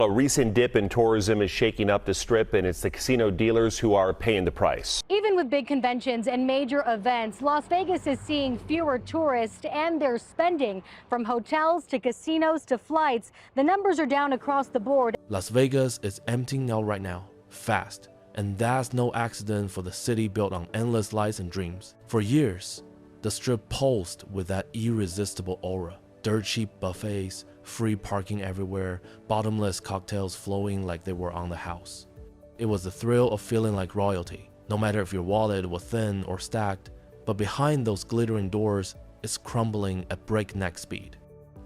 A recent dip in tourism is shaking up the Strip, and it's the casino dealers who are paying the price. Even with big conventions and major events, Las Vegas is seeing fewer tourists, and they're spending from hotels to casinos to flights. The numbers are down across the board. Las Vegas is emptying out right now, fast. And that's no accident for the city built on endless lights and dreams. For years, the Strip pulsed with that irresistible aura. Dirt cheap buffets, free parking everywhere, bottomless cocktails flowing like they were on the house. It was the thrill of feeling like royalty, no matter if your wallet was thin or stacked, but behind those glittering doors, it's crumbling at breakneck speed.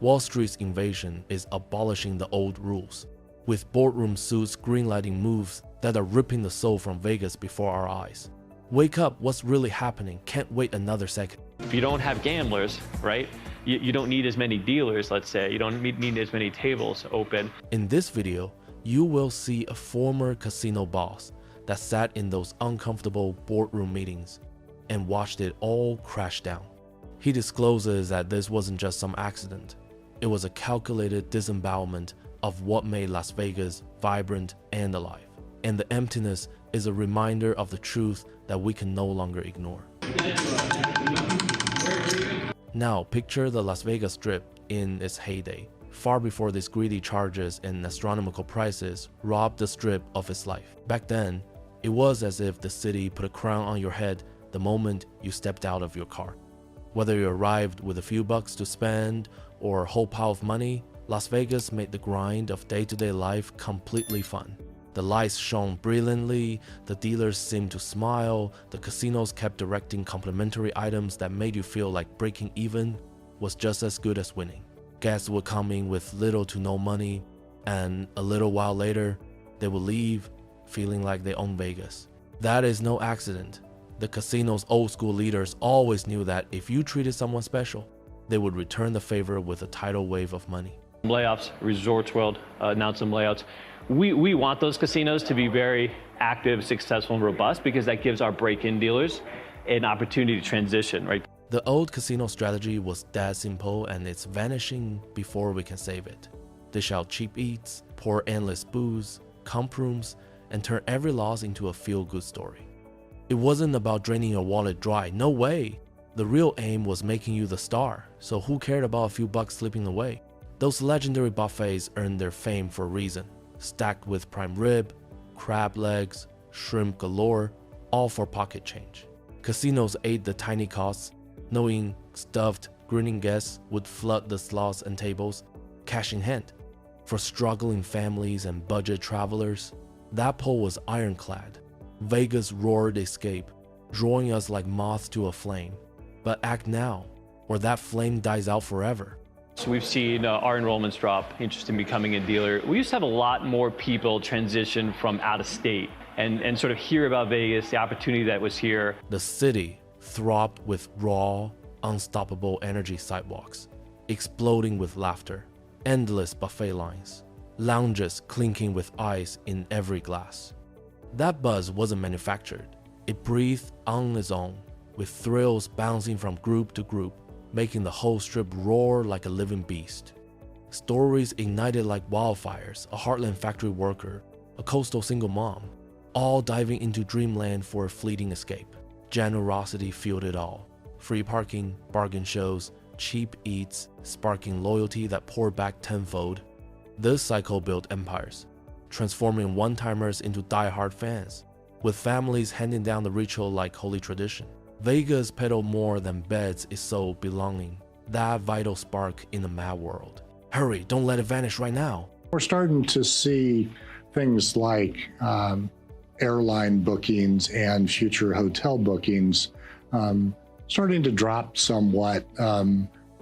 Wall Street's invasion is abolishing the old rules, with boardroom suits greenlighting moves that are ripping the soul from Vegas before our eyes. Wake up, what's really happening? Can't wait another second. If you don't have gamblers, right? You don't need as many dealers, let's say. You don't need as many tables open. In this video, you will see a former casino boss that sat in those uncomfortable boardroom meetings and watched it all crash down. He discloses that this wasn't just some accident. It was a calculated disembowelment of what made Las Vegas vibrant and alive. And the emptiness is a reminder of the truth that we can no longer ignore. Now, picture the Las Vegas Strip in its heyday, far before these greedy charges and astronomical prices robbed the Strip of its life. Back then, it was as if the city put a crown on your head the moment you stepped out of your car. Whether you arrived with a few bucks to spend or a whole pile of money, Las Vegas made the grind of day-to-day life completely fun. The lights shone brilliantly, the dealers seemed to smile, the casinos kept directing complimentary items that made you feel like breaking even was just as good as winning. Guests would come in with little to no money, and a little while later, they would leave feeling like they own Vegas. That is no accident. The casino's old school leaders always knew that if you treated someone special, they would return the favor with a tidal wave of money. Layoffs, Resorts World announced some layouts. We want those casinos to be very active, successful, and robust because that gives our break-in dealers an opportunity to transition, right? The old casino strategy was that simple, and it's vanishing before we can save it. Dish out cheap eats, pour endless booze, comp rooms, and turn every loss into a feel-good story. It wasn't about draining your wallet dry, no way. The real aim was making you the star, so who cared about a few bucks slipping away? Those legendary buffets earned their fame for a reason. Stacked with prime rib, crab legs, shrimp galore, all for pocket change. Casinos ate the tiny costs, knowing stuffed, grinning guests would flood the slots and tables, cash in hand. For struggling families and budget travelers, that pull was ironclad. Vegas roared escape, drawing us like moths to a flame. But act now, or that flame dies out forever. So we've seen our enrollments drop, interest in becoming a dealer. We used to have a lot more people transition from out of state and sort of hear about Vegas, the opportunity that was here. The city throbbed with raw, unstoppable energy sidewalks, exploding with laughter, endless buffet lines, lounges clinking with ice in every glass. That buzz wasn't manufactured. It breathed on its own, with thrills bouncing from group to group, making the whole strip roar like a living beast. Stories ignited like wildfires, a heartland factory worker, a coastal single mom, all diving into dreamland for a fleeting escape. Generosity fueled it all. Free parking, bargain shows, cheap eats, sparking loyalty that poured back tenfold. This cycle built empires, transforming one-timers into die-hard fans, with families handing down the ritual like holy tradition. Vegas peddled more than beds it sold belonging, that vital spark in the mad world. Hurry, don't let it vanish right now. We're starting to see things like airline bookings and future hotel bookings starting to drop somewhat,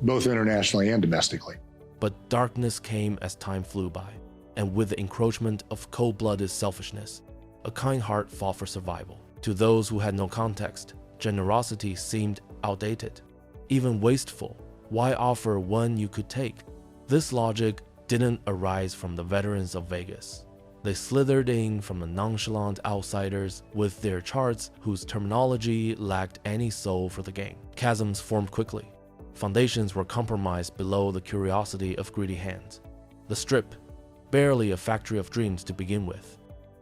both internationally and domestically. But darkness came as time flew by, and with the encroachment of cold-blooded selfishness, a kind heart fought for survival. To those who had no context, generosity seemed outdated, even wasteful. Why offer one you could take? This logic didn't arise from the veterans of Vegas. They slithered in from the nonchalant outsiders with their charts whose terminology lacked any soul for the game. Chasms formed quickly. Foundations were compromised below the curiosity of greedy hands. The Strip, barely a factory of dreams to begin with.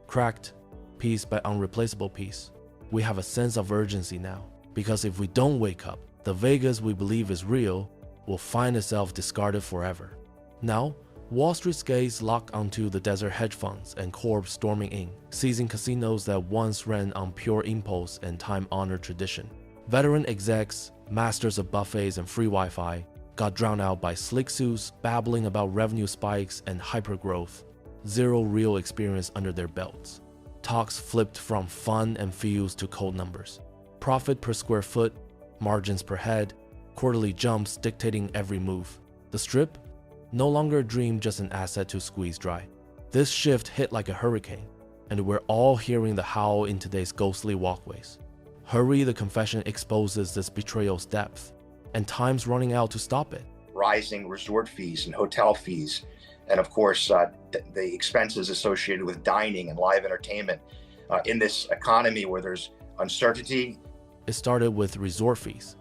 Cracked piece by unreplaceable piece. We have a sense of urgency now, because if we don't wake up, the Vegas we believe is real will find itself discarded forever. Now, Wall Street's gaze locked onto the desert hedge funds and corps storming in, seizing casinos that once ran on pure impulse and time-honored tradition. Veteran execs, masters of buffets and free Wi-Fi, got drowned out by slick suits babbling about revenue spikes and hypergrowth. Zero real experience under their belts. Talks flipped from fun and feels to cold numbers. Profit per square foot, margins per head, quarterly jumps dictating every move. The Strip? No longer a dream, just an asset to squeeze dry. This shift hit like a hurricane, and we're all hearing the howl in today's ghostly walkways. Hurry, the confession exposes this betrayal's depth, and time's running out to stop it. Rising resort fees and hotel fees, and of course, the expenses associated with dining and live entertainment in this economy where there's uncertainty. It started with resort fees.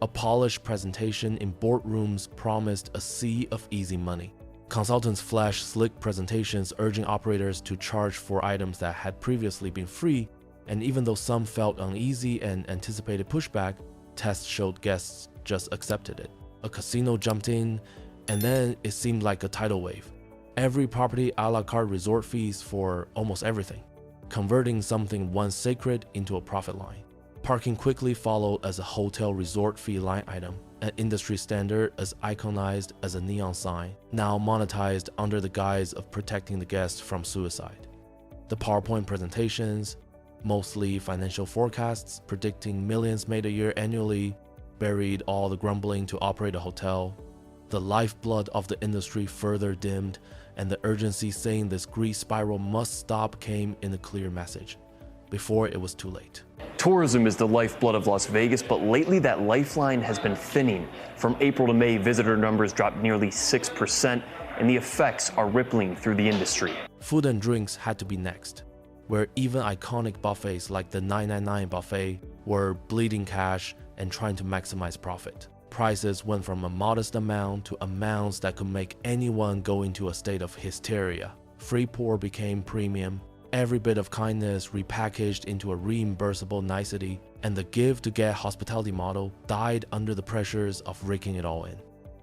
A polished presentation in boardrooms promised a sea of easy money. Consultants flashed slick presentations urging operators to charge for items that had previously been free, and even though some felt uneasy and anticipated pushback, tests showed guests just accepted it. A casino jumped in, and then it seemed like a tidal wave. Every property a la carte resort fees for almost everything, converting something once sacred into a profit line. Parking quickly followed as a hotel resort fee line item, an industry standard as iconized as a neon sign, now monetized under the guise of protecting the guests from suicide. The PowerPoint presentations, mostly financial forecasts predicting millions made a year annually, buried all the grumbling to operate a hotel. The lifeblood of the industry further dimmed, and the urgency saying this greed spiral must stop came in a clear message, before it was too late. Tourism is the lifeblood of Las Vegas, but lately that lifeline has been thinning. From April to May, visitor numbers dropped nearly 6%, and the effects are rippling through the industry. Food and drinks had to be next, where even iconic buffets like the 999 buffet were bleeding cash and trying to maximize profit. Prices went from a modest amount to amounts that could make anyone go into a state of hysteria. Free pour became premium, every bit of kindness repackaged into a reimbursable nicety, and the give-to-get hospitality model died under the pressures of raking it all in.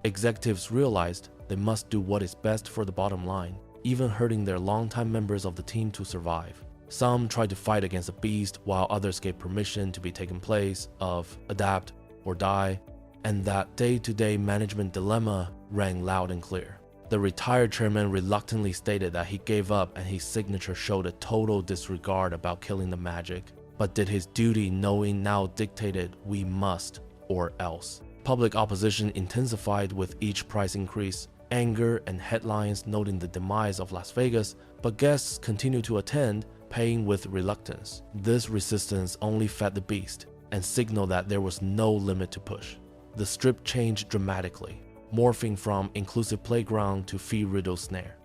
Executives realized they must do what is best for the bottom line, even hurting their longtime members of the team to survive. Some tried to fight against a beast, while others gave permission to be taken place of adapt or die, and that day-to-day management dilemma rang loud and clear. The retired chairman reluctantly stated that he gave up, and his signature showed a total disregard about killing the magic. But did his duty knowing now dictated we must or else? Public opposition intensified with each price increase, anger and headlines noting the demise of Las Vegas, but guests continued to attend, paying with reluctance. This resistance only fed the beast and signaled that there was no limit to push. The Strip changed dramatically, morphing from inclusive playground to fee-riddled snare.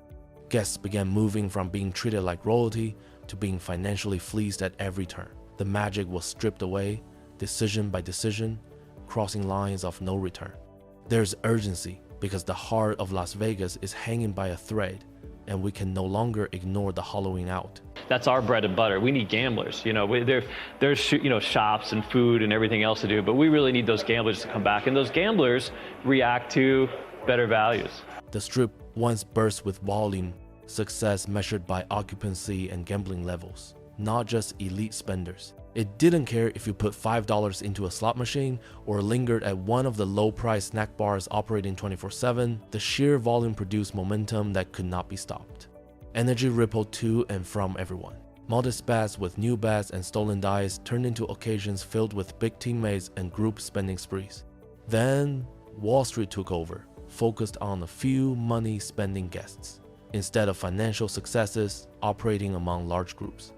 Guests began moving from being treated like royalty to being financially fleeced at every turn. The magic was stripped away, decision by decision, crossing lines of no return. There's urgency because the heart of Las Vegas is hanging by a thread, and we can no longer ignore the hollowing out. That's our bread and butter. We need gamblers. There's shops and food and everything else to do, but we really need those gamblers to come back, and those gamblers react to better values. The Strip once burst with volume, success measured by occupancy and gambling levels, not just elite spenders. It didn't care if you put $5 into a slot machine or lingered at one of the low-price snack bars operating 24/7. The sheer volume produced momentum that could not be stopped. Energy rippled to and from everyone. Modest bets with new bets and stolen dice turned into occasions filled with big teammates and group spending sprees. Then, Wall Street took over, focused on a few money-spending guests, instead of financial successes operating among large groups.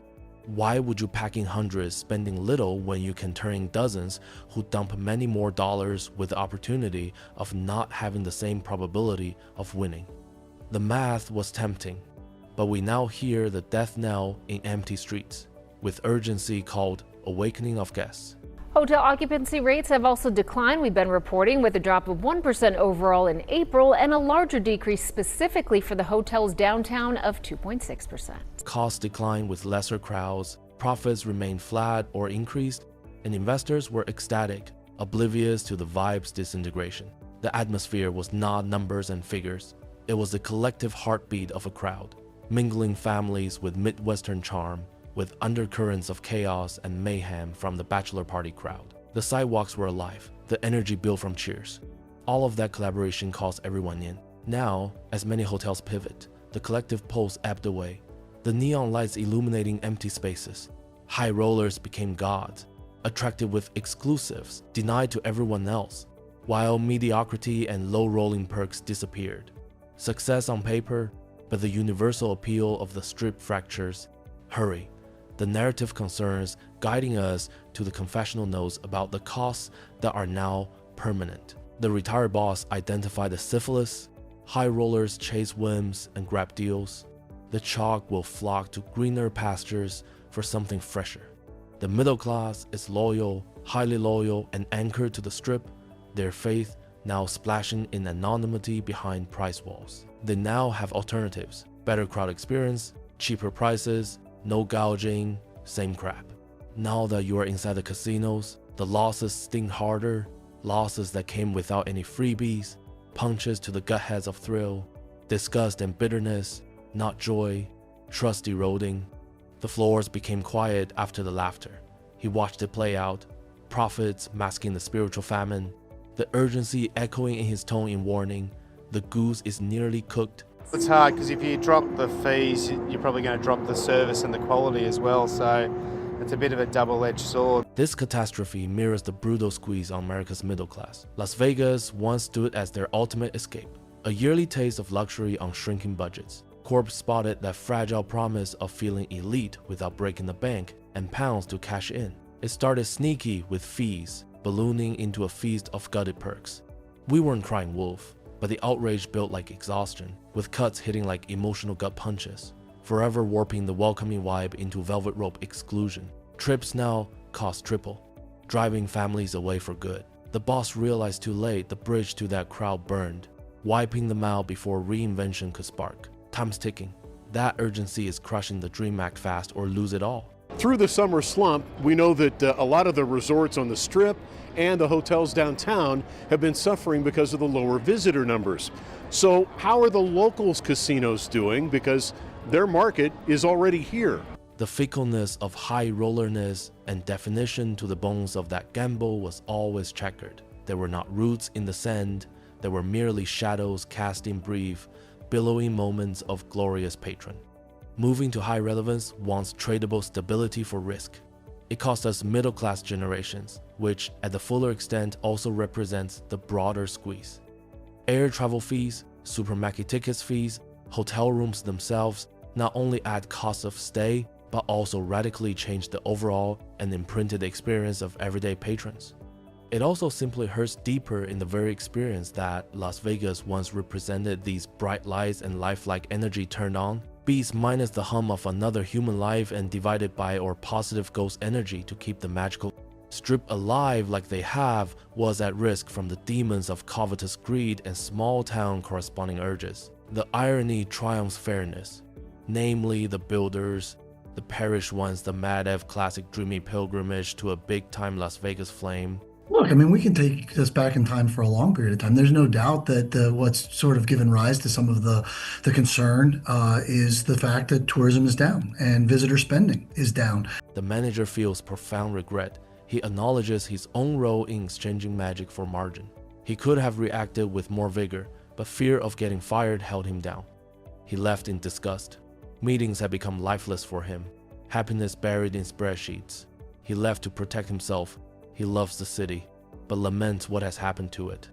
Why would you pack in hundreds spending little when you can turn in dozens who dump many more dollars with the opportunity of not having the same probability of winning? The math was tempting, but we now hear the death knell in empty streets, with urgency called awakening of guests. Hotel occupancy rates have also declined, we've been reporting, with a drop of 1% overall in April and a larger decrease specifically for the hotels downtown of 2.6%. Costs declined with lesser crowds, profits remained flat or increased, and investors were ecstatic, oblivious to the vibe's disintegration. The atmosphere was not numbers and figures. It was the collective heartbeat of a crowd, mingling families with Midwestern charm, with undercurrents of chaos and mayhem from the bachelor party crowd. The sidewalks were alive, the energy built from cheers. All of that collaboration calls everyone in. Now, as many hotels pivot, the collective pulse ebbed away. The neon lights illuminating empty spaces. High rollers became gods, attracted with exclusives denied to everyone else, while mediocrity and low-rolling perks disappeared. Success on paper, but the universal appeal of the strip fractures. Hurry. The narrative concerns guiding us to the confessional notes about the costs that are now permanent. The retired boss identified the syphilis, high rollers chase whims and grab deals. The chalk will flock to greener pastures for something fresher. The middle class is loyal, highly loyal, and anchored to the strip, their faith now splashing in anonymity behind price walls. They now have alternatives, better crowd experience, cheaper prices, no gouging, same crap. Now that you are inside the casinos, the losses sting harder, losses that came without any freebies, punches to the gut heads of thrill, disgust and bitterness, not joy, trust eroding. The floors became quiet after the laughter. He watched it play out, profits masking the spiritual famine, the urgency echoing in his tone in warning. The goose is nearly cooked. It's hard because if you drop the fees, you're probably going to drop the service and the quality as well, so it's a bit of a double-edged sword. This catastrophe mirrors the brutal squeeze on America's middle class. Las Vegas once stood as their ultimate escape, a yearly taste of luxury on shrinking budgets. Corp spotted that fragile promise of feeling elite without breaking the bank and pounced to cash in. It started sneaky with fees, ballooning into a feast of gutted perks. We weren't crying wolf, but the outrage built like exhaustion, with cuts hitting like emotional gut punches, forever warping the welcoming vibe into velvet rope exclusion. Trips now cost triple, driving families away for good. The boss realized too late the bridge to that crowd burned, wiping them out before reinvention could spark. Time's ticking. That urgency is crushing the Dream Act fast or lose it all. Through the summer slump, we know that a lot of the resorts on the Strip and the hotels downtown have been suffering because of the lower visitor numbers. So how are the locals casinos doing? Because their market is already here. The fickleness of high rollerness and definition to the bones of that gamble was always checkered. There were not roots in the sand, there were merely shadows casting brief, billowing moments of glorious patron. Moving to high relevance wants tradable stability for risk. It costs us middle-class generations, which at the fuller extent also represents the broader squeeze. Air travel fees, supermarket tickets fees, hotel rooms themselves not only add costs of stay, but also radically change the overall and imprinted experience of everyday patrons. It also simply hurts deeper in the very experience that Las Vegas once represented. These bright lights and lifelike energy turned on, beats minus the hum of another human life and divided by or positive ghost energy to keep the magical Strip alive like they have was at risk from the demons of covetous greed and small town corresponding urges. The irony triumphs fairness, namely the builders, the perished ones, the Madev classic dreamy pilgrimage to a big-time Las Vegas flame. Look, I mean, we can take this back in time for a long period of time. There's no doubt that what's sort of given rise to some of the concern is the fact that tourism is down and visitor spending is down. The manager feels profound regret. He acknowledges his own role in exchanging magic for margin. He could have reacted with more vigor, but fear of getting fired held him down. He left in disgust. Meetings had become lifeless for him, happiness buried in spreadsheets. He left to protect himself. He loves the city, but laments what has happened to it.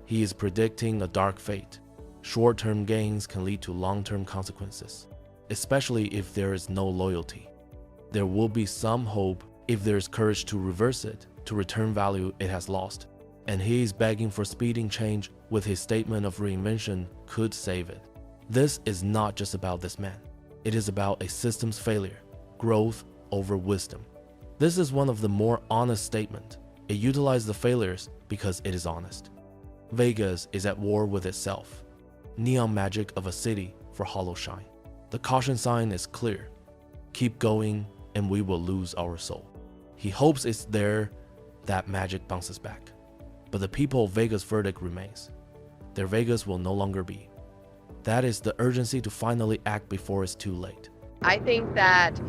He is predicting a dark fate. Short-term gains can lead to long-term consequences, especially if there is no loyalty. There will be some hope if there is courage to reverse it, to return value it has lost. And he is begging for speeding change with his statement of reinvention could save it. This is not just about this man. It is about a system's failure, growth over wisdom. This is one of the more honest statements. It utilizes the failures because it is honest. Vegas is at war with itself. Neon magic of a city for hollow shine. The caution sign is clear. Keep going and we will lose our soul. He hopes it's there that magic bounces back. But the people of Vegas' verdict remains. Their Vegas will no longer be. That is the urgency to finally act before it's too late. I think that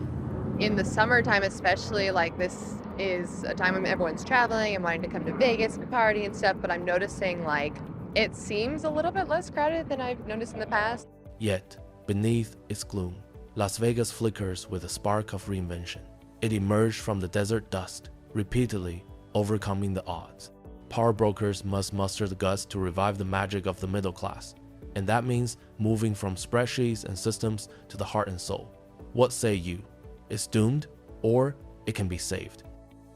in the summertime especially, like this is a time when everyone's traveling and wanting to come to Vegas and party and stuff, but I'm noticing like it seems a little bit less crowded than I've noticed in the past. Yet, beneath its gloom, Las Vegas flickers with a spark of reinvention. It emerged from the desert dust, repeatedly overcoming the odds. Power brokers must muster the guts to revive the magic of the middle class, and that means moving from spreadsheets and systems to the heart and soul. What say you? It's doomed, or it can be saved?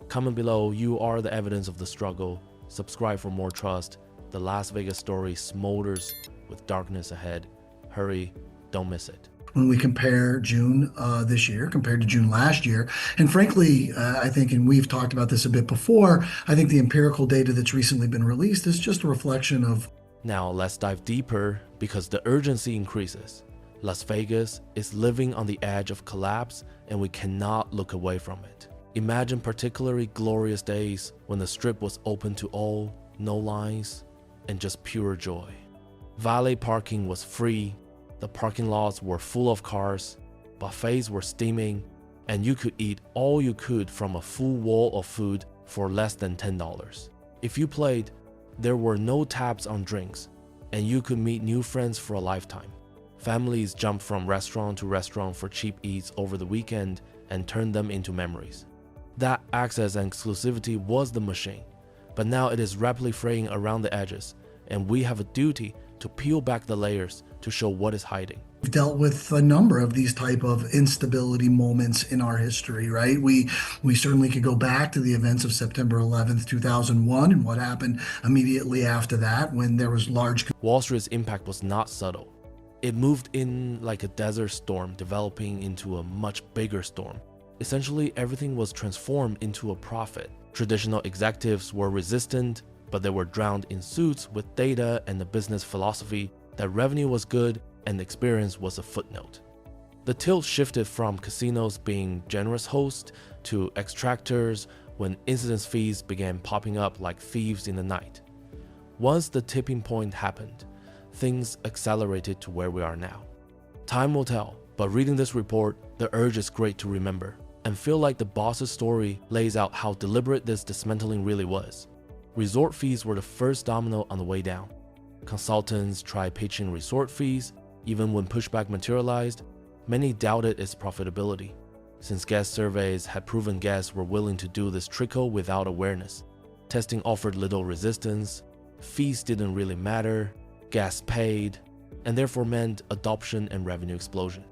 Comment below, you are the evidence of the struggle. Subscribe for more trust. The Las Vegas story smolders with darkness ahead. Hurry, don't miss it. When we compare June this year compared to June last year, and frankly, I think, and we've talked about this a bit before, I think the empirical data that's recently been released is just a reflection of. Now let's dive deeper because the urgency increases. Las Vegas is living on the edge of collapse and we cannot look away from it. Imagine particularly glorious days when the strip was open to all, no lines, and just pure joy. Valet parking was free, the parking lots were full of cars, buffets were steaming, and you could eat all you could from a full wall of food for less than $10. If you played, there were no tabs on drinks, and you could meet new friends for a lifetime. Families jumped from restaurant to restaurant for cheap eats over the weekend and turned them into memories. That access and exclusivity was the machine, but now it is rapidly fraying around the edges, and we have a duty to peel back the layers to show what is hiding. We've dealt with a number of these type of instability moments in our history, right? We certainly could go back to the events of September 11th, 2001 and what happened immediately after that when there was large. Wall Street's impact was not subtle. It moved in like a desert storm developing into a much bigger storm. Essentially, everything was transformed into a profit. Traditional executives were resistant, but they were drowned in suits with data and a business philosophy that revenue was good and experience was a footnote. The tilt shifted from casinos being generous hosts to extractors when incidence fees began popping up like thieves in the night. Once the tipping point happened, things accelerated to where we are now. Time will tell, but reading this report, the urge is great to remember and feel like the boss's story lays out how deliberate this dismantling really was. Resort fees were the first domino on the way down. Consultants tried pitching resort fees. Even when pushback materialized, many doubted its profitability, since guest surveys had proven guests were willing to do this trickle without awareness. Testing offered little resistance, fees didn't really matter, guests paid, and therefore meant adoption and revenue explosion.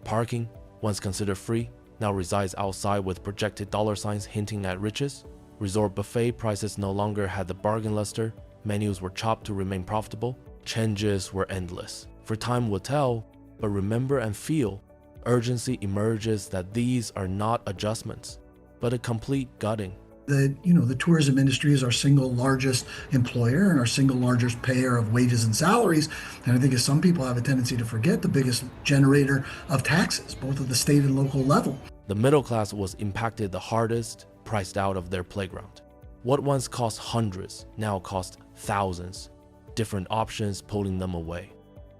Parking, once considered free, now resides outside with projected dollar signs hinting at riches. Resort buffet prices no longer had the bargain luster, menus were chopped to remain profitable, changes were endless. For time will tell, but remember and feel, urgency emerges that these are not adjustments, but a complete gutting. The tourism industry is our single largest employer and our single largest payer of wages and salaries. And I think as some people have a tendency to forget, the biggest generator of taxes, both at the state and local level. The middle class was impacted the hardest, priced out of their playground. What once cost hundreds now cost thousands, different options pulling them away.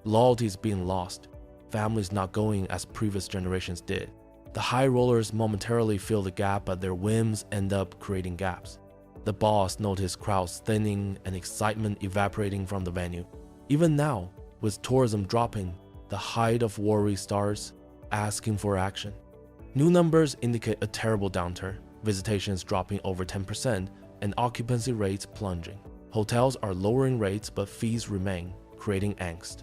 Loyalty is being lost, families not going as previous generations did. The high rollers momentarily fill the gap, but their whims end up creating gaps. The boss noticed crowds thinning and excitement evaporating from the venue. Even now, with tourism dropping, the height of worry starts asking for action. New numbers indicate a terrible downturn, visitations dropping over 10% and occupancy rates plunging. Hotels are lowering rates, but fees remain, creating angst.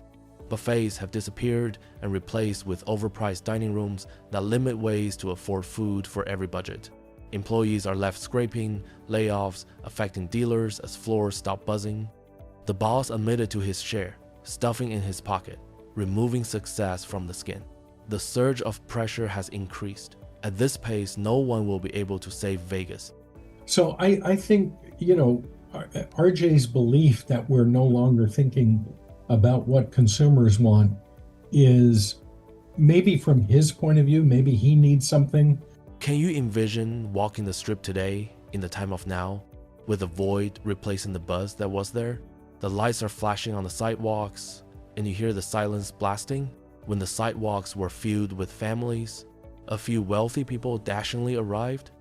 Buffets have disappeared and replaced with overpriced dining rooms that limit ways to afford food for every budget. Employees are left scraping, layoffs affecting dealers as floors stop buzzing. The boss admitted to his share, stuffing in his pocket, removing success from the skin. The surge of pressure has increased. At this pace, no one will be able to save Vegas. So I think, RJ's belief that we're no longer thinking about what consumers want is maybe from his point of view, maybe he needs something. Can you envision walking the strip today in the time of now, with the void replacing the buzz that was there? The lights are flashing on the sidewalks, and you hear the silence blasting. When the sidewalks were filled with families, a few wealthy people dashingly arrived.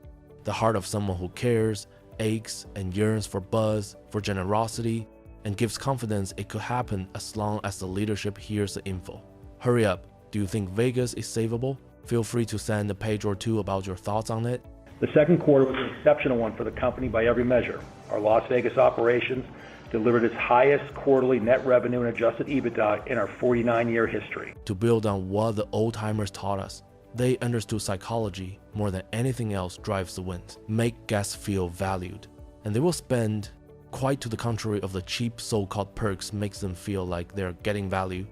The heart of someone who cares, aches, and yearns for buzz, for generosity, and gives confidence it could happen as long as the leadership hears the info. Hurry up. Do you think Vegas is savable? Feel free to send a page or two about your thoughts on it. The second quarter was an exceptional one for the company by every measure. Our Las Vegas operations delivered its highest quarterly net revenue and adjusted EBITDA in our 49-year history. To build on what the old-timers taught us, they understood psychology more than anything else drives the wind. Make guests feel valued. And they will spend, quite to the contrary of the cheap so-called perks makes them feel like they're getting value,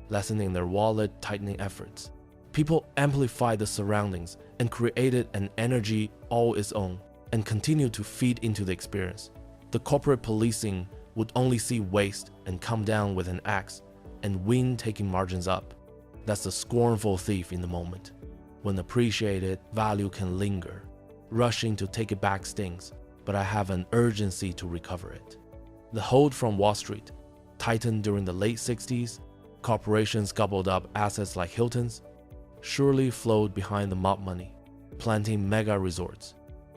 lessening their wallet, tightening efforts. People amplified the surroundings and created an energy all its own and continued to feed into the experience. The corporate policing would only see waste and come down with an axe and win taking margins up. That's the scornful thief in the moment. When appreciated, value can linger. Rushing to take it back stings, but I have an urgency to recover it. The hold from Wall Street tightened during the late 60s. Corporations gobbled up assets like Hilton's, surely flowed behind the mob money, planting mega resorts.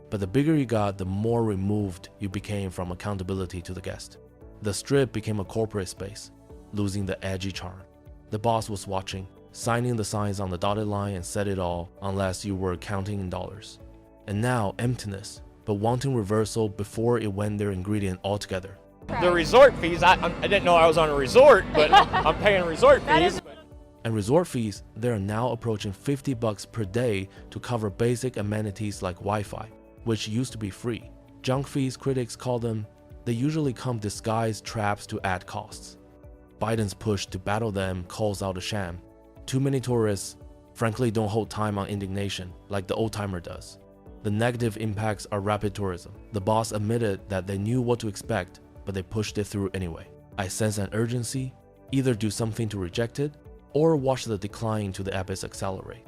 But the bigger you got, the more removed you became from accountability to the guest. The strip became a corporate space, losing the edgy charm. The boss was watching, signing the signs on the dotted line and said it all unless you were counting in dollars. And now emptiness, but wanting reversal before it went their ingredient altogether. The resort fees, I didn't know I was on a resort, but I'm paying resort fees. And resort fees, they are now approaching $50 per day to cover basic amenities like Wi-Fi, which used to be free. Junk fees, critics call them, they usually come disguised traps to add costs. Biden's push to battle them calls out a sham. Too many tourists, frankly, don't hold time on indignation like the old-timer does. The negative impacts are rapid tourism. The boss admitted that they knew what to expect, but they pushed it through anyway. I sense an urgency, either do something to reject it, or watch the decline to the abyss accelerate.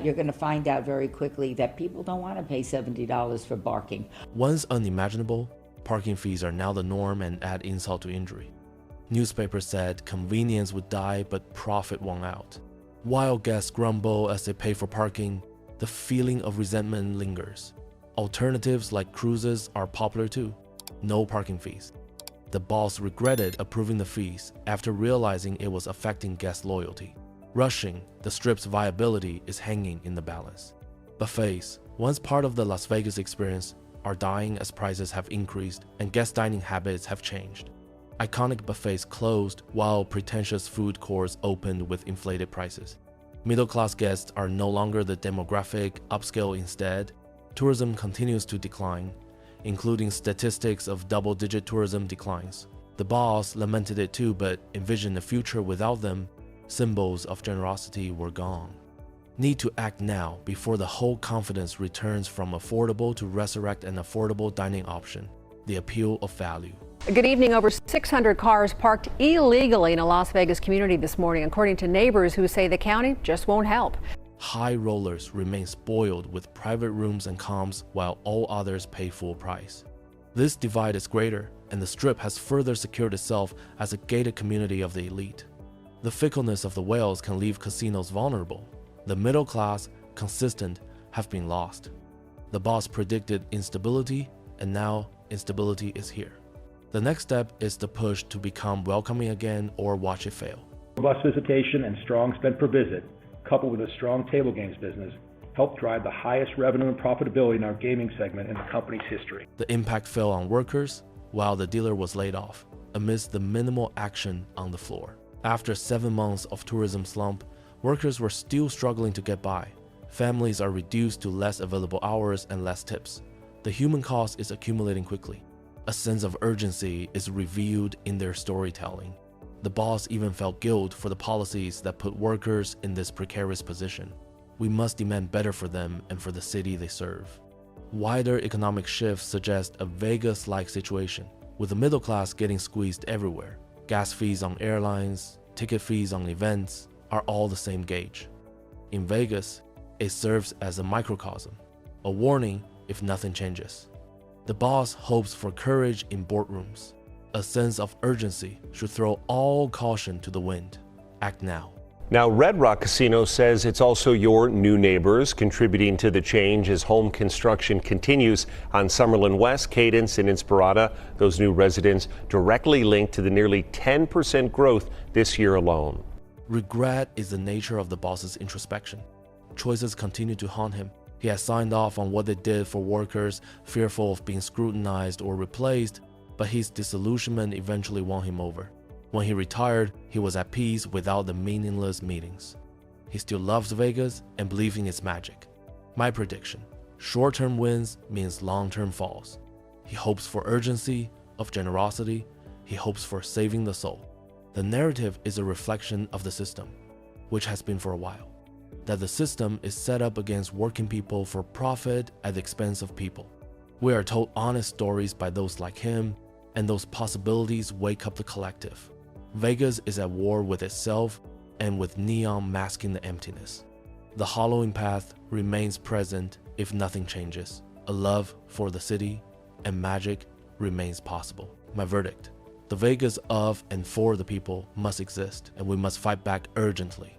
You're going to find out very quickly that people don't want to pay $70 for parking. Once unimaginable, parking fees are now the norm and add insult to injury. Newspapers said convenience would die, but profit won out. While guests grumble as they pay for parking, the feeling of resentment lingers. Alternatives like cruises are popular too. No parking fees. The boss regretted approving the fees after realizing it was affecting guest loyalty. Rushing, the strip's viability is hanging in the balance. Buffets, once part of the Las Vegas experience, are dying as prices have increased and guest dining habits have changed. Iconic buffets closed while pretentious food courts opened with inflated prices. Middle-class guests are no longer the demographic, upscale instead. Tourism continues to decline, including statistics of double-digit tourism declines. The boss lamented it too, but envisioned a future without them. Symbols of generosity were gone. Need to act now before the whole confidence returns from affordable to resurrect an affordable dining option. The appeal of value. Good evening. Over 600 cars parked illegally in a Las Vegas community this morning, according to neighbors who say the county just won't help. High rollers remain spoiled with private rooms and comms while all others pay full price. This divide is greater, and the Strip has further secured itself as a gated community of the elite. The fickleness of the whales can leave casinos vulnerable. The middle class, consistent, have been lost. The boss predicted instability, and now instability is here. The next step is the push to become welcoming again or watch it fail. Robust visitation and strong spend per visit, coupled with a strong table games business, helped drive the highest revenue and profitability in our gaming segment in the company's history. The impact fell on workers, while the dealer was laid off, amidst the minimal action on the floor. After 7 months of tourism slump, workers were still struggling to get by. Families are reduced to less available hours and less tips. The human cost is accumulating quickly. A sense of urgency is revealed in their storytelling. The boss even felt guilt for the policies that put workers in this precarious position. We must demand better for them and for the city they serve. Wider economic shifts suggest a Vegas-like situation, with the middle class getting squeezed everywhere. Gas fees on airlines, ticket fees on events are all the same gauge. In Vegas, it serves as a microcosm, a warning if nothing changes. The boss hopes for courage in boardrooms. A sense of urgency should throw all caution to the wind. Act now. Now, Red Rock Casino says it's also your new neighbors contributing to the change as home construction continues on Summerlin West, Cadence, and Inspirada. Those new residents directly linked to the nearly 10% growth this year alone. Regret is the nature of the boss's introspection. Choices continue to haunt him. He has signed off on what they did for workers, fearful of being scrutinized or replaced, but his disillusionment eventually won him over. When he retired, he was at peace without the meaningless meetings. He still loves Vegas and believes in its magic. My prediction: short-term wins means long-term falls. He hopes for urgency, of generosity. He hopes for saving the soul. The narrative is a reflection of the system, which has been for a while. That the system is set up against working people for profit at the expense of people. We are told honest stories by those like him, and those possibilities wake up the collective. Vegas is at war with itself and with neon masking the emptiness. The hollowing path remains present if nothing changes. A love for the city and magic remains possible. My verdict: the Vegas of and for the people must exist, and we must fight back urgently.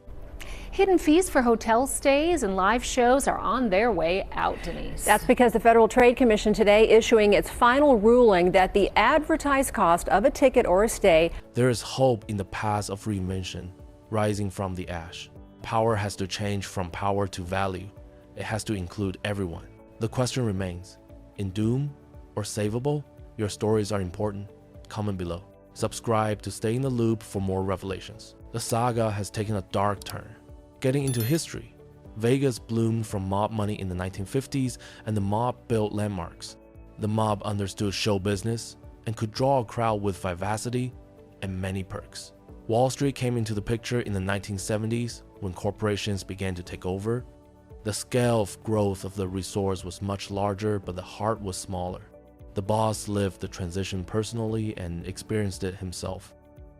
Hidden fees for hotel stays and live shows are on their way out, Denise. That's because the Federal Trade Commission today issuing its final ruling that the advertised cost of a ticket or a stay. There is hope in the path of reinvention, rising from the ash. Power has to change from power to value. It has to include everyone. The question remains: in doom or savable? Your stories are important. Comment below. Subscribe to stay in the loop for more revelations. The saga has taken a dark turn. Getting into history, Vegas bloomed from mob money in the 1950s, and the mob built landmarks. The mob understood show business and could draw a crowd with vivacity and many perks. Wall Street came into the picture in the 1970s when corporations began to take over. The scale of growth of the resource was much larger, but the heart was smaller. The boss lived the transition personally and experienced it himself.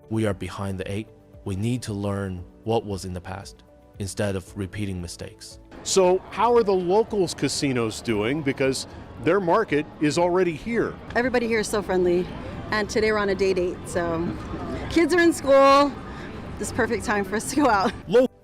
We are behind the eight. We need to learn what was in the past instead of repeating mistakes. So how are the locals casinos doing? Because their market is already here. Everybody here is so friendly, and today we're on a day date, so kids are in school. This is perfect time for us to go out.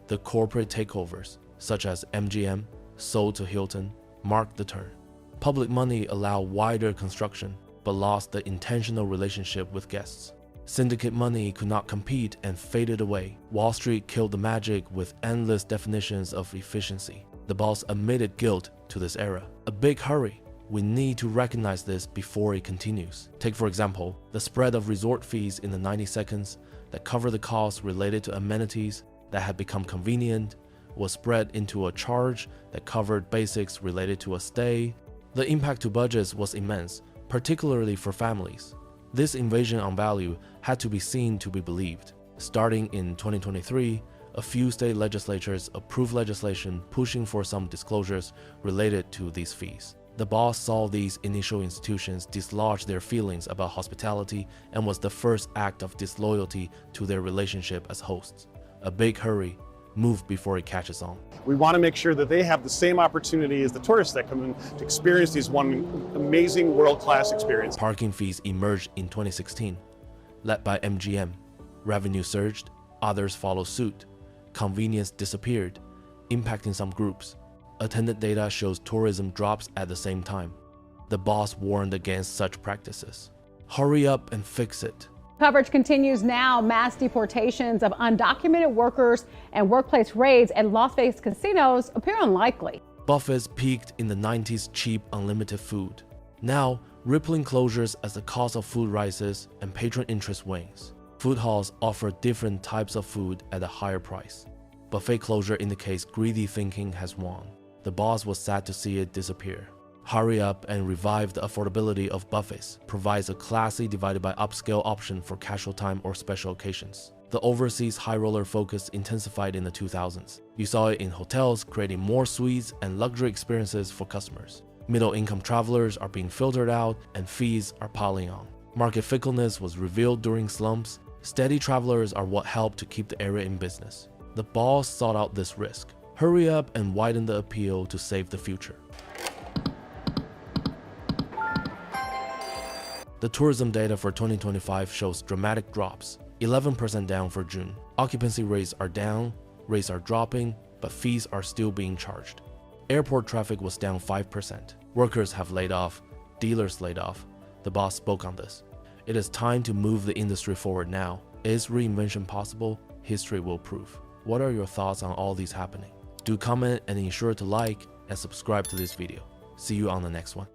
The corporate takeovers, such as MGM, sold to Hilton, marked the turn. Public money allowed wider construction, but lost the intentional relationship with guests. Syndicate money could not compete and faded away. Wall Street killed the magic with endless definitions of efficiency. The boss admitted guilt to this era. A big hurry. We need to recognize this before it continues. Take, for example, the spread of resort fees in the 90 seconds that cover the costs related to amenities that had become convenient was spread into a charge that covered basics related to a stay. The impact to budgets was immense, particularly for families. This invasion on value had to be seen to be believed. Starting in 2023, a few state legislatures approved legislation pushing for some disclosures related to these fees. The boss saw these initial institutions dislodge their feelings about hospitality and was the first act of disloyalty to their relationship as hosts. A big hurry. Move before it catches on. We want to make sure that they have the same opportunity as the tourists that come in to experience these one amazing world-class experience. Parking fees emerged in 2016, led by MGM. Revenue surged, others followed suit. Convenience disappeared, impacting some groups. Attendant data shows tourism drops at the same time. The boss warned against such practices. Hurry up and fix it. Coverage continues now. Mass deportations of undocumented workers and workplace raids at Las Vegas casinos appear unlikely. Buffets peaked in the 90s, cheap unlimited food. Now, rippling closures as the cost of food rises and patron interest wanes. Food halls offer different types of food at a higher price. Buffet closure indicates greedy thinking has won. The boss was sad to see it disappear. Hurry up and revive the affordability of buffets provides a classy divided by upscale option for casual time or special occasions. The overseas high roller focus intensified in the 2000s. You saw it in hotels, creating more suites and luxury experiences for customers. Middle-income travelers are being filtered out and fees are piling on. Market fickleness was revealed during slumps. Steady travelers are what helped to keep the area in business. The boss sought out this risk. Hurry up and widen the appeal to save the future. The tourism data for 2025 shows dramatic drops, 11% down for June. Occupancy rates are down, rates are dropping, but fees are still being charged. Airport traffic was down 5%. Workers have laid off, dealers laid off. The boss spoke on this. It is time to move the industry forward now. Is reinvention possible? History will prove. What are your thoughts on all these happening? Do comment and ensure to like and subscribe to this video. See you on the next one.